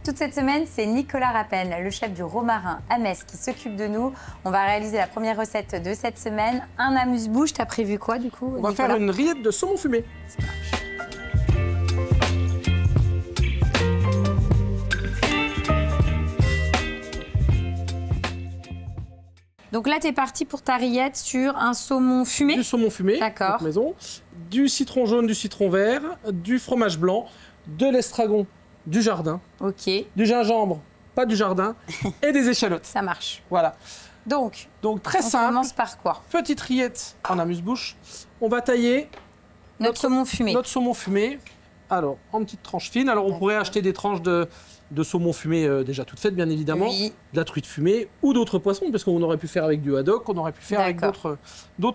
Toute cette semaine, c'est Nicolas Rappen, le chef du Romarin à Metz, qui s'occupe de nous. On va réaliser la première recette de cette semaine, un amuse-bouche. T'as prévu quoi du coup, On va faire une rillette de saumon fumé. Ça marche. Donc là, tu es parti pour ta rillette sur un saumon fumé. Du saumon fumé, d'accord, maison, du citron jaune, du citron vert, du fromage blanc, de l'estragon, du jardin, ok, du gingembre, pas du jardin, et des échalotes. ça marche. Voilà. Donc très on simple. commence par quoi? Petite rillette en amuse-bouche. On va tailler Notre saumon fumé. notre saumon fumé. Alors, en petites tranches fines. Alors, on pourrait acheter des tranches de saumon fumé déjà toutes faites, bien évidemment. Oui. De la truite fumée ou d'autres poissons, parce qu'on aurait pu faire avec du haddock, on aurait pu faire avec d'autres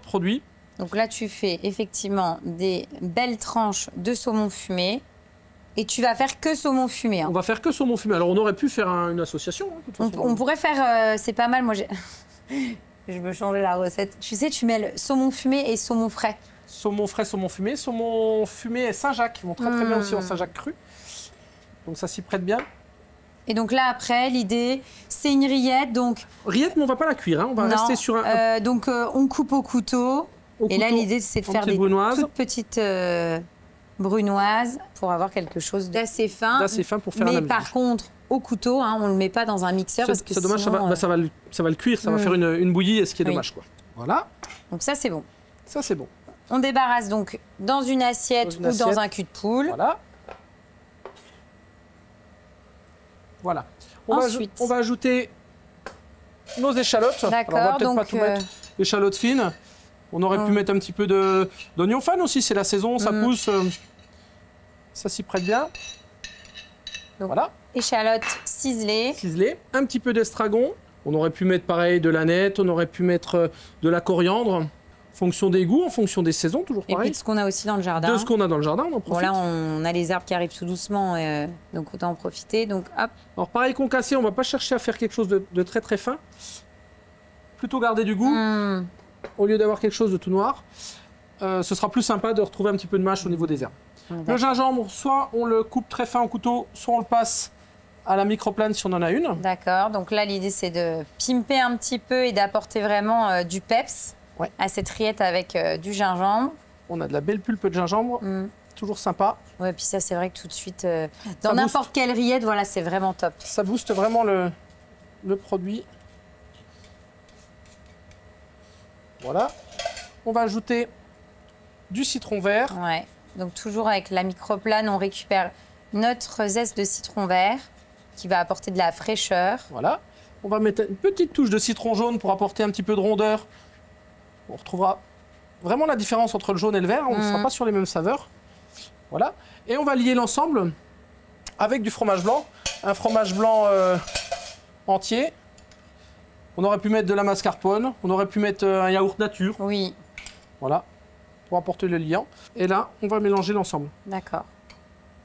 produits. Donc là, tu fais effectivement des belles tranches de saumon fumé. Et tu vas faire que saumon fumé. Hein. On va faire que saumon fumé. Alors, on aurait pu faire une association. Hein, de toute façon. On pourrait faire... c'est pas mal, moi j'ai... Je veux changer la recette. Tu sais, tu mets le saumon fumé et saumon frais. Saumon frais, saumon fumé et Saint-Jacques. Ils vont très bien aussi en Saint-Jacques cru. Donc, ça s'y prête bien. Et donc là, après, l'idée, c'est une rillette. Donc, rillette, mais on va pas la cuire. Hein. On va rester sur un... donc, on coupe au couteau. Et là, l'idée, c'est de faire des toutes petites brunoises pour avoir quelque chose d'assez fin. D'assez fin pour faire un mais amuse-bouche. par contre, au couteau, hein, on ne le met pas dans un mixeur. Parce que c'est dommage, sinon, ça va le cuire, ça va faire une bouillie, ce qui est dommage. Quoi. Voilà. Donc ça, c'est bon. Ça, c'est bon. On débarrasse donc dans une assiette ou dans un cul de poule. Voilà. Voilà. Ensuite, on va ajouter nos échalotes. D'accord. Alors, on va peut-être pas tout mettre. Échalotes fines. On aurait pu mettre un petit peu d'oignon fan aussi, c'est la saison, ça pousse. Ça s'y prête bien. Donc, voilà. Échalotes ciselées. Ciselées. Un petit peu d'estragon. On aurait pu mettre pareil de l'aneth, on aurait pu mettre de la coriandre. En fonction des goûts, en fonction des saisons, toujours pareil. Et puis de ce qu'on a aussi dans le jardin. De ce qu'on a dans le jardin, on en profite. Bon, là, on a les arbres qui arrivent tout doucement, donc autant en profiter. Donc, hop. Alors, pareil, concassé, on ne va pas chercher à faire quelque chose de très très fin. Plutôt garder du goût, au lieu d'avoir quelque chose de tout noir. Ce sera plus sympa de retrouver un petit peu de mâche au niveau des herbes. Le gingembre, soit on le coupe très fin au couteau, soit on le passe à la microplane si on en a une. D'accord, donc là, l'idée, c'est de pimper un petit peu et d'apporter vraiment du peps. À cette rillette avec du gingembre. On a de la belle pulpe de gingembre, toujours sympa. Ouais, puis ça, c'est vrai que tout de suite, dans n'importe quelle rillette, voilà, c'est vraiment top. Ça booste vraiment le produit. Voilà. On va ajouter du citron vert. Ouais, donc toujours avec la microplane, on récupère notre zeste de citron vert qui va apporter de la fraîcheur. Voilà. On va mettre une petite touche de citron jaune pour apporter un petit peu de rondeur. On retrouvera vraiment la différence entre le jaune et le vert. On ne sera pas sur les mêmes saveurs. Voilà. Et on va lier l'ensemble avec du fromage blanc. Un fromage blanc entier. On aurait pu mettre de la mascarpone. On aurait pu mettre un yaourt nature. Oui. Voilà. Pour apporter le liant. Et là, on va mélanger l'ensemble. D'accord.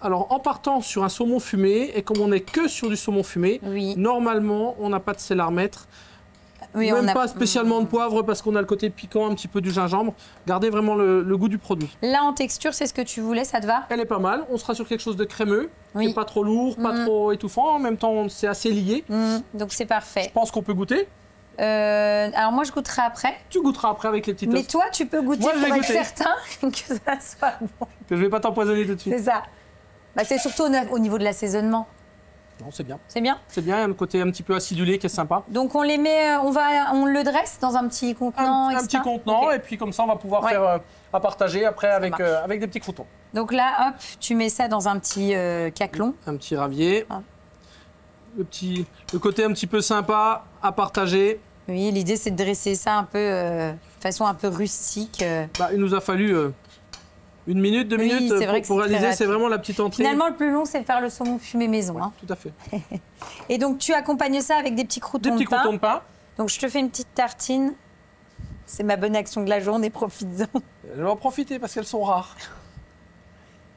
Alors, en partant sur un saumon fumé, et comme on n'est que sur du saumon fumé, normalement, on n'a pas de sel à remettre. Oui, même pas spécialement de poivre parce qu'on a le côté piquant, un petit peu du gingembre. Gardez vraiment le goût du produit. Là, en texture, c'est ce que tu voulais, ça te va? Elle est pas mal. On sera sur quelque chose de crémeux, qui n'est pas trop lourd, pas trop étouffant. En même temps, c'est assez lié. Donc, c'est parfait. Je pense qu'on peut goûter. Alors, moi, je goûterai après. Tu goûteras après avec les petites Mais toi, tu peux goûter pour être certain que ça soit bon. Que je vais pas t'empoisonner tout de suite. C'est ça. Bah, c'est surtout au niveau de l'assaisonnement. Non, c'est bien. C'est bien? C'est bien, il y a un côté un petit peu acidulé qui est sympa. Donc on les met, on le dresse dans un petit contenant. Un petit contenant, et puis comme ça on va pouvoir faire à partager après avec des petits croutons. Donc là, hop, tu mets ça dans un petit caclon. Un petit ravier. Le côté un petit peu sympa à partager. Oui, l'idée c'est de dresser ça un peu de façon un peu rustique. Bah, il nous a fallu 1 minute, 2 minutes pour réaliser, c'est vraiment la petite entrée. Finalement, le plus long, c'est de faire le saumon fumé maison. Hein. Tout à fait. Et donc, tu accompagnes ça avec des petits croutons de pain. Des petits croutons de pain. Donc, je te fais une petite tartine. C'est ma bonne action de la journée, profites-en. Je vais en profiter parce qu'elles sont rares.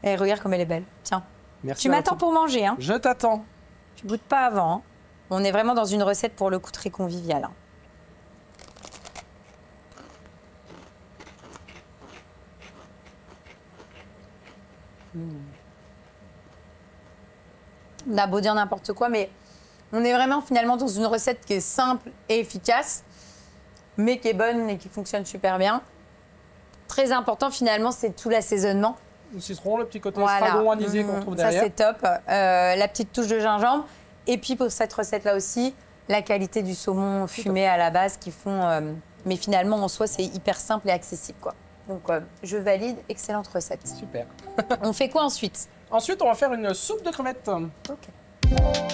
Et regarde comme elle est belle. Tiens. Merci. Tu m'attends pour manger. Hein. Je t'attends. Tu goûtes pas avant. Hein. On est vraiment dans une recette pour le coup très conviviale. Hein. On a beau dire n'importe quoi, mais on est vraiment finalement dans une recette qui est simple et efficace, mais qui est bonne et qui fonctionne super bien. Très important finalement, c'est tout l'assaisonnement. Le citron, le petit côté estragon anisé qu'on trouve derrière. Ça, c'est top. La petite touche de gingembre. Et puis, pour cette recette-là aussi, la qualité du saumon fumé à la base qui font... mais finalement, en soi, c'est hyper simple et accessible, quoi. Donc, je valide. Excellente recette. Super. On fait quoi ensuite? Ensuite, on va faire une soupe de crevettes. Ok.